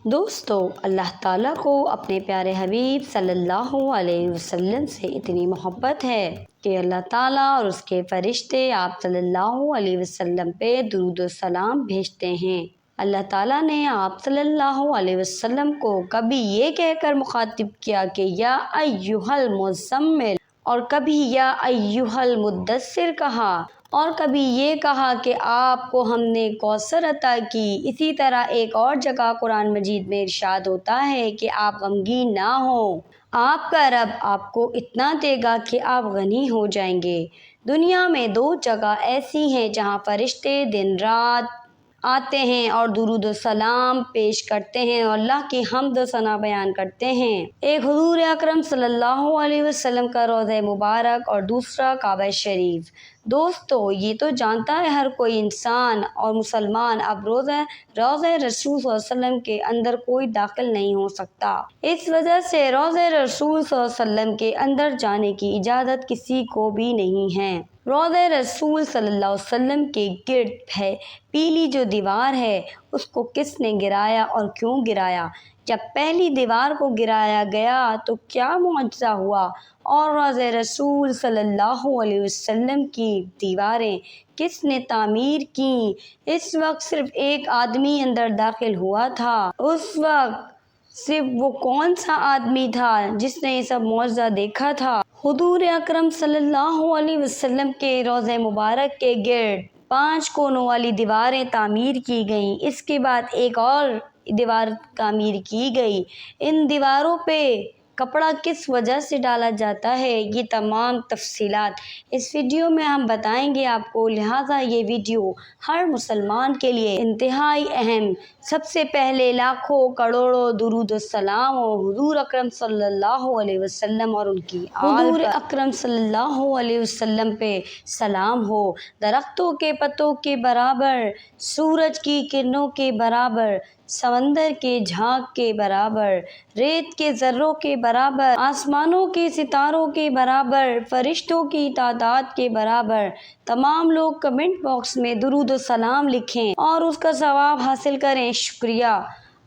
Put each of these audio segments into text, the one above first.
دوستو، اللہ تعالیٰ کو اپنے پیارے حبیب صلی اللہ علیہ وسلم سے اتنی محبت ہے کہ اللہ تعالیٰ اور اس کے فرشتے آپ صلی اللہ علیہ وسلم پہ درود و سلام بھیجتے ہیں۔ اللہ تعالیٰ نے آپ صلی اللہ علیہ وسلم کو کبھی یہ کہہ کر مخاطب کیا کہ یا ایھا المزمل، اور کبھی یا ایھا المدثر کہا، اور کبھی یہ کہا کہ آپ کو ہم نے کوثر عطا کی۔ اسی طرح ایک اور جگہ قرآن مجید میں ارشاد ہوتا ہے کہ آپ غمگین نہ ہوں، آپ کا رب آپ کو اتنا دے گا کہ آپ غنی ہو جائیں گے۔ دنیا میں 2 جگہ ایسی ہیں جہاں فرشتے دن رات آتے ہیں اور درود و سلام پیش کرتے ہیں اور اللہ کی حمد و ثنا بیان کرتے ہیں۔ ایک حضور اکرم صلی اللہ علیہ وسلم کا روضہ مبارک اور دوسرا کعبہ شریف۔ دوستو، یہ تو جانتا ہے ہر کوئی انسان اور مسلمان اب روضہ رسول صلی اللہ علیہ وسلم کے اندر کوئی داخل نہیں ہو سکتا۔ اس وجہ سے روضہ رسول صلی اللہ علیہ وسلم کے اندر جانے کی اجازت کسی کو بھی نہیں ہے۔ روضہ رسول صلی اللہ علیہ وسلم کے گرد پیلی جو دیوار ہے، اس کو کس نے گرایا اور کیوں گرایا؟ جب پہلی دیوار کو گرایا گیا تو کیا معجزہ ہوا، اور روضہ رسول صلی اللہ علیہ وسلم کی دیواریں کس نے تعمیر کیں؟ اس وقت صرف ایک آدمی اندر داخل ہوا تھا۔ اس وقت صرف وہ کون سا آدمی تھا جس نے یہ سب معجزہ دیکھا تھا؟ حضور اکرم صلی اللہ علیہ وسلم کے روضہ مبارک کے گرد 5 کونوں والی دیواریں تعمیر کی گئیں۔ اس کے بعد ایک اور دیوار تعمیر کی گئی۔ ان دیواروں پہ کپڑا کس وجہ سے ڈالا جاتا ہے، یہ تمام تفصیلات اس ویڈیو میں ہم بتائیں گے آپ کو، لہٰذا یہ ویڈیو ہر مسلمان کے لیے انتہائی اہم۔ سب سے پہلے لاکھوں کروڑوں درود و سلام ہو حضور اکرم صلی اللہ علیہ وسلم اور ان کی آل پر۔ حضور اکرم صلی اللہ علیہ وسلم پہ سلام ہو۔ درختوں کے پتوں کے برابر، سورج کی کرنوں کے برابر، سمندر کے جھاگ کے برابر، ریت کے ذروں کے برابر، آسمانوں کے ستاروں کے برابر، فرشتوں کی تعداد کے برابر۔ تمام لوگ کمنٹ باکس میں درود و سلام لکھیں اور اس کا ثواب حاصل کریں۔ شکریہ۔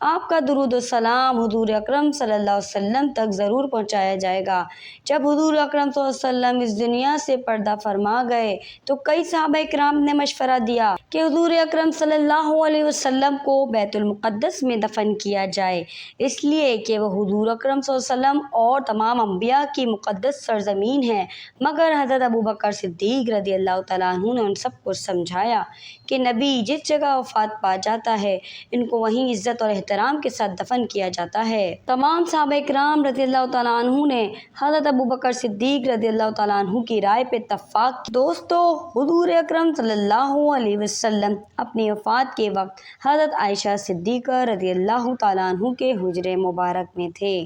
آپ کا درود و سلام حضور اکرم صلی اللہ علیہ وسلم تک ضرور پہنچایا جائے گا۔ جب حضور اکرم صلی اللہ علیہ وسلم اس دنیا سے پردہ فرما گئے تو کئی صحابہ کرام نے مشورہ دیا کہ حضور اکرم صلی اللہ علیہ وسلم کو بیت المقدس میں دفن کیا جائے، اس لیے کہ وہ حضور اکرم صلی اللہ علیہ وسلم اور تمام انبیاء کی مقدس سرزمین ہے۔ مگر حضرت ابوبکر صدیق رضی اللہ تعالیٰ عنہ نے ان سب کو سمجھایا کہ نبی جس جگہ وفات پا جاتا ہے ان کو وہیں عزت اور احترام کے ساتھ دفن کیا جاتا ہے۔ تمام صحابہ کرام رضی اللہ تعالیٰ عنہ نے حضرت ابوبکر صدیق رضی اللہ تعالیٰ عنہ کی رائے پہ اتفاق کیا۔ دوستو، حضور اکرم صلی اللہ علیہ وسلم اپنی وفات کے وقت حضرت عائشہ صدیقہ رضی اللہ تعالیٰ عنہ کے حجرے مبارک میں تھے۔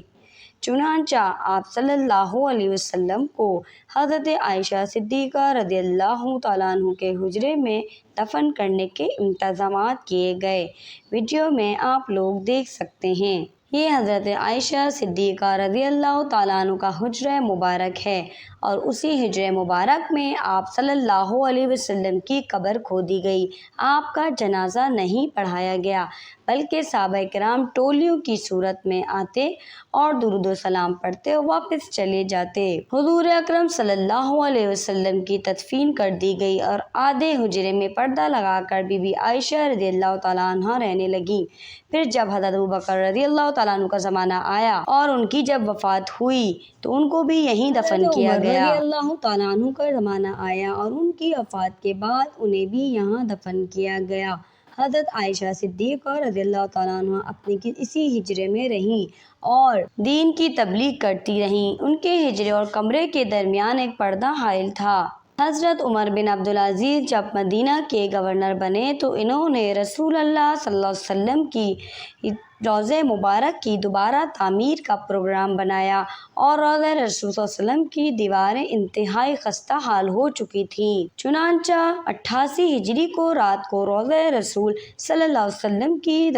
چنانچہ آپ صلی اللہ علیہ وسلم کو حضرت عائشہ صدیقہ رضی اللہ تعالیٰ عنہ کے حجرے میں دفن کرنے کے انتظامات کیے گئے۔ ویڈیو میں آپ لوگ دیکھ سکتے ہیں، یہ حضرت عائشہ صدیقہ رضی اللہ تعالیٰ عنہ کا حجرہ مبارک ہے، اور اسی حجرہ مبارک میں آپ صلی اللہ علیہ وسلم کی قبر کھودی گئی۔ آپ کا جنازہ نہیں پڑھایا گیا بلکہ صحابہ کرام ٹولیوں کی صورت میں آتے اور درود و سلام پڑھتے اور واپس چلے جاتے۔ حضور اکرم صلی اللہ علیہ وسلم کی تدفین کر دی گئی اور آدھے حجرے میں پردہ لگا کر بی بی عائشہ رضی اللہ تعالیٰ عنہ رہنے لگیں۔ پھر جب حضرت ابوبکر رضی اللہ تعالیٰ عنہ کا زمانہ آیا اور ان کی جب وفات ہوئی تو ان کو بھی یہیں دفن کیا گیا۔ رضی اللہ تعالیٰ عنہ کا زمانہ آیا اور ان کی وفات کے بعد انہیں بھی یہاں دفن کیا گیا۔ حضرت عائشہ صدیقہ رضی اللہ تعالیٰ عنہ اپنی اسی حجرے میں رہیں اور دین کی تبلیغ کرتی رہیں۔ ان کے حجرے اور کمرے کے درمیان ایک پردہ حائل تھا۔ حضرت عمر بن عبدالعزیز جب مدینہ کے گورنر بنے تو انہوں نے رسول اللہ صلی اللہ علیہ وسلم کی روضہ مبارک کی دوبارہ تعمیر کا پروگرام بنایا، اور روضہ رسول صلی اللہ علیہ وسلم کی دیواریں انتہائی خستہ حال ہو چکی تھیں۔ چنانچہ 88 ہجری کو رات کو روضہ رسول صلی اللہ علیہ وسلم کی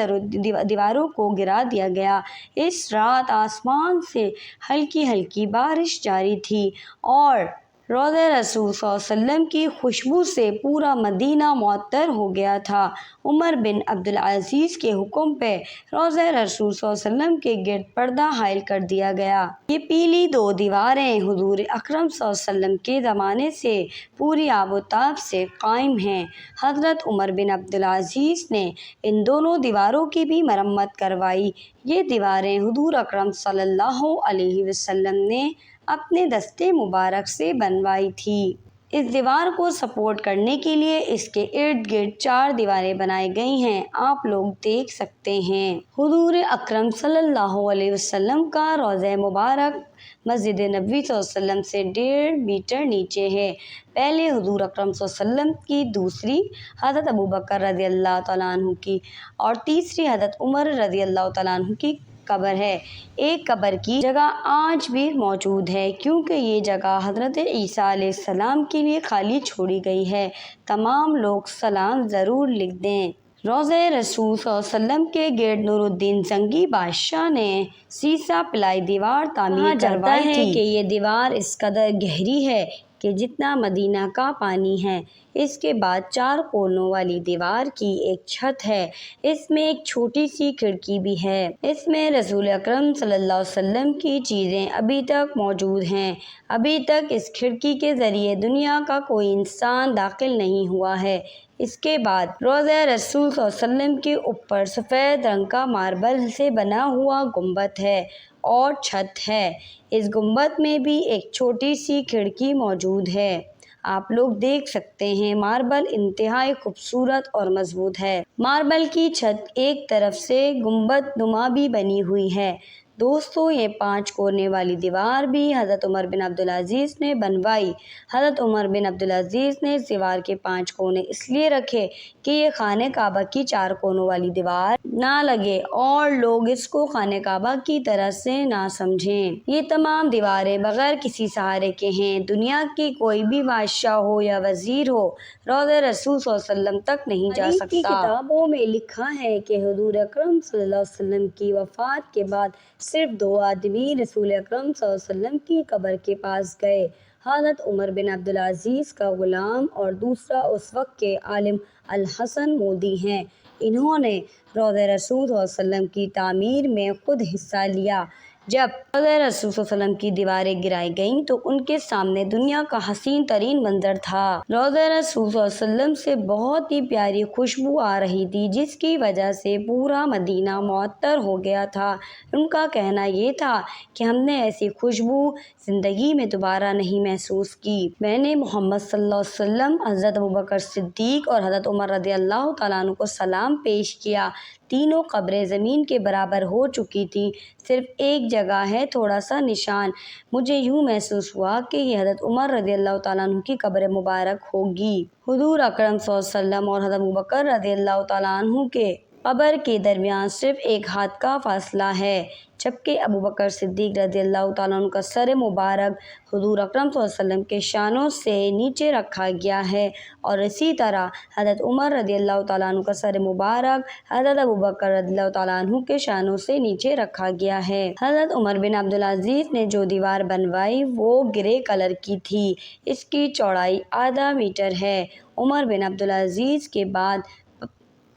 دیواروں کو گرا دیا گیا۔ اس رات آسمان سے ہلکی ہلکی بارش جاری تھی اور روضہ رسول صلی اللہ علیہ وسلم کی خوشبو سے پورا مدینہ معطر ہو گیا تھا۔ عمر بن عبدالعزیز کے حکم پہ روضہ رسول صلی اللہ علیہ وسلم کے گرد پردہ حائل کر دیا گیا۔ یہ پیلی 2 دیواریں حضور اکرم صلی اللہ علیہ وسلم کے زمانے سے پوری آب و تاب سے قائم ہیں۔ حضرت عمر بن عبدالعزیز نے ان دونوں دیواروں کی بھی مرمت کروائی۔ یہ دیواریں حضور اکرم صلی اللہ علیہ وسلم نے اپنے دستے مبارک سے بنوائی تھی۔ اس دیوار کو سپورٹ کرنے کے لیے اس کے ارد گرد 4 دیواریں بنائی گئی ہیں، آپ لوگ دیکھ سکتے ہیں۔ حضور اکرم صلی اللہ علیہ وسلم کا روضہ مبارک مسجد نبوی صلی اللہ علیہ وسلم سے 1.5 میٹر نیچے ہے۔ پہلے حضور اکرم صلی اللہ علیہ وسلم کی، دوسری حضرت ابوبکر رضی اللہ تعالیٰ عنہ کی اور تیسری حضرت عمر رضی اللہ تعالیٰ عنہ کی قبر ہے۔ ایک قبر کی جگہ آج بھی موجود ہے کیونکہ یہ جگہ حضرت عیسیٰ علیہ السلام کے لیے خالی چھوڑی گئی ہے۔ تمام لوگ سلام ضرور لکھ دیں۔ روضہ رسول صلی اللہ علیہ وسلم کے گرد نور الدین زنگی بادشاہ نے سیسہ پلائی دیوار تعمیر کروائی تھی کہ یہ دیوار اس قدر گہری ہے کہ جتنا مدینہ کا پانی ہے۔ اس کے بعد 4 کونوں والی دیوار کی ایک چھت ہے، اس میں ایک چھوٹی سی کھڑکی بھی ہے۔ اس میں رسول اکرم صلی اللہ علیہ وسلم کی چیزیں ابھی تک موجود ہیں۔ ابھی تک اس کھڑکی کے ذریعے دنیا کا کوئی انسان داخل نہیں ہوا ہے۔ اس کے بعد روضہ رسول صلی اللہ علیہ وسلم کے اوپر سفید رنگ کا ماربل سے بنا ہوا گنبد ہے اور چھت ہے۔ اس گنبد میں بھی ایک چھوٹی سی کھڑکی موجود ہے، آپ لوگ دیکھ سکتے ہیں۔ ماربل انتہائی خوبصورت اور مضبوط ہے۔ ماربل کی چھت ایک طرف سے گنبد نما بھی بنی ہوئی ہے۔ دوستو، یہ 5 کونے والی دیوار بھی حضرت عمر بن عبدالعزیز نے بنوائی۔ حضرت عمر بن عبدالعزیز نے اس دیوار کے 5 کونے اس لیے رکھے کہ یہ خانہ کعبہ کی 4 کونوں والی دیوار نہ لگے اور لوگ اس کو خانہ کعبہ کی طرح سے نہ سمجھیں۔ یہ تمام دیواریں بغیر کسی سہارے کے ہیں۔ دنیا کی کوئی بھی بادشاہ ہو یا وزیر ہو روضہ رسول صلی اللہ علیہ وسلم تک نہیں جا سکتا۔ کتابوں میں لکھا ہے کہ حضور اکرم صلی اللہ علیہ وسلم کی وفات کے بعد صرف 2 آدمی رسول اکرم صلی اللہ علیہ وسلم کی قبر کے پاس گئے، حضرت عمر بن عبدالعزیز کا غلام اور دوسرا اس وقت کے عالم الحسن مودی ہیں۔ انہوں نے روضہ رسول صلی اللہ علیہ وسلم کی تعمیر میں خود حصہ لیا۔ جب روضہ رسول صلی اللہ علیہ وسلم کی دیواریں گرائی گئیں تو ان کے سامنے دنیا کا حسین ترین منظر تھا۔ روضہ رسول صلی اللہ علیہ وسلم سے بہت ہی پیاری خوشبو آ رہی تھی جس کی وجہ سے پورا مدینہ معطر ہو گیا تھا۔ ان کا کہنا یہ تھا کہ ہم نے ایسی خوشبو زندگی میں دوبارہ نہیں محسوس کی۔ میں نے محمد صلی اللہ علیہ وسلم، حضرت ابوبکر صدیق اور حضرت عمر رضی اللہ تعالیٰ عنہ کو سلام پیش کیا۔ تینوں قبریں زمین کے برابر ہو چکی تھیں، صرف ایک جگہ ہے تھوڑا سا نشان۔ مجھے یوں محسوس ہوا کہ یہ حضرت عمر رضی اللہ تعالیٰ عنہ کی قبر مبارک ہوگی۔ حضور اکرم صلی اللہ علیہ وسلم اور حضرت ابوبکر رضی اللہ تعالیٰ عنہ کے قبر کے درمیان صرف 1 ہاتھ کا فاصلہ ہے، جبکہ ابوبکر صدیق رضی اللہ تعالیٰ عنہ کا سر مبارک حضور اکرم صلی اللہ علیہ وسلم کے شانوں سے نیچے رکھا گیا ہے اور اسی طرح حضرت عمر رضی اللہ تعالیٰ عنہ کا سر مبارک حضرت ابوبکر رضی اللہ تعالیٰ عنہ کے شانوں سے نیچے رکھا گیا ہے۔ حضرت عمر بن عبدالعزیز نے جو دیوار بنوائی وہ گرے کلر کی تھی، اس کی چوڑائی ½ میٹر ہے۔ عمر بن عبدالعزیز کے بعد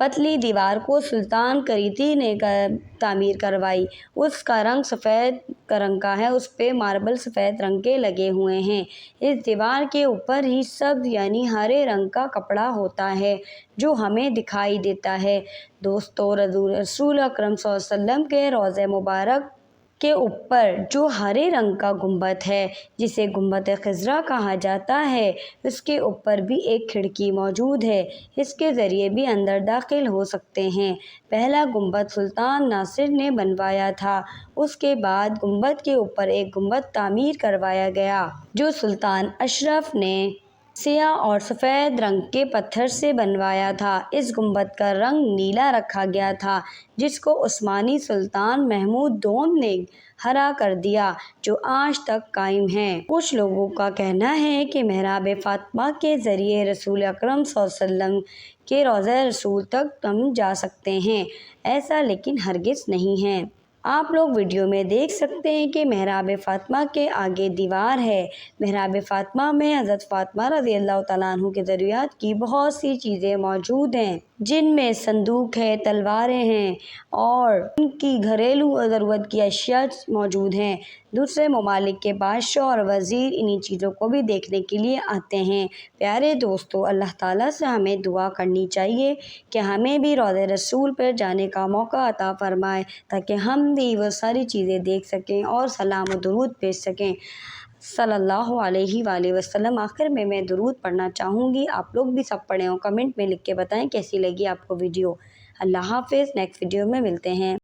پتلی دیوار کو سلطان کریتی نے تعمیر کروائی، اس کا رنگ سفید رنگ کا ہے، اس پہ ماربل سفید رنگ کے لگے ہوئے ہیں۔ اس دیوار کے اوپر ہی سبز یعنی ہرے رنگ کا کپڑا ہوتا ہے جو ہمیں دکھائی دیتا ہے۔ دوستو، رسول اکرم صلی اللہ علیہ وسلم کے روضہ مبارک کے اوپر جو ہرے رنگ کا گنبد ہے جسے گنبد خضرا کہا جاتا ہے، اس کے اوپر بھی ایک کھڑکی موجود ہے، اس کے ذریعے بھی اندر داخل ہو سکتے ہیں۔ پہلا گنبد سلطان ناصر نے بنوایا تھا، اس کے بعد گنبد کے اوپر ایک گنبد تعمیر کروایا گیا جو سلطان اشرف نے سیاہ اور سفید رنگ کے پتھر سے بنوایا تھا۔ اس گنبد کا رنگ نیلا رکھا گیا تھا جس کو عثمانی سلطان محمود دوم نے ہرا کر دیا، جو آج تک قائم ہے۔ کچھ لوگوں کا کہنا ہے کہ محراب فاطمہ کے ذریعے رسول اکرم صلی اللہ علیہ وسلم کے روضہ رسول تک ہم جا سکتے ہیں، ایسا لیکن ہرگز نہیں ہے۔ آپ لوگ ویڈیو میں دیکھ سکتے ہیں کہ محراب فاطمہ کے آگے دیوار ہے۔ محراب فاطمہ میں حضرت فاطمہ رضی اللہ تعالیٰ عنہ کے ضروریات کی بہت سی چیزیں موجود ہیں، جن میں صندوق ہے، تلواریں ہیں اور ان کی گھریلو ضرورت کی اشیاء موجود ہیں۔ دوسرے ممالک کے بادشاہ اور وزیر انہی چیزوں کو بھی دیکھنے کے لیے آتے ہیں۔ پیارے دوستو، اللہ تعالیٰ سے ہمیں دعا کرنی چاہیے کہ ہمیں بھی روضہ رسول پر جانے کا موقع عطا فرمائے تاکہ ہم بھی وہ ساری چیزیں دیکھ سکیں اور سلام و درود بھیج سکیں صلی اللہ علیہ وآلہ وسلم۔ آخر میں درود پڑھنا چاہوں گی، آپ لوگ بھی سب پڑھیں اور کمنٹ میں لکھ کے بتائیں کیسی لگی آپ کو ویڈیو۔ اللہ حافظ، نیکسٹ ویڈیو میں ملتے ہیں۔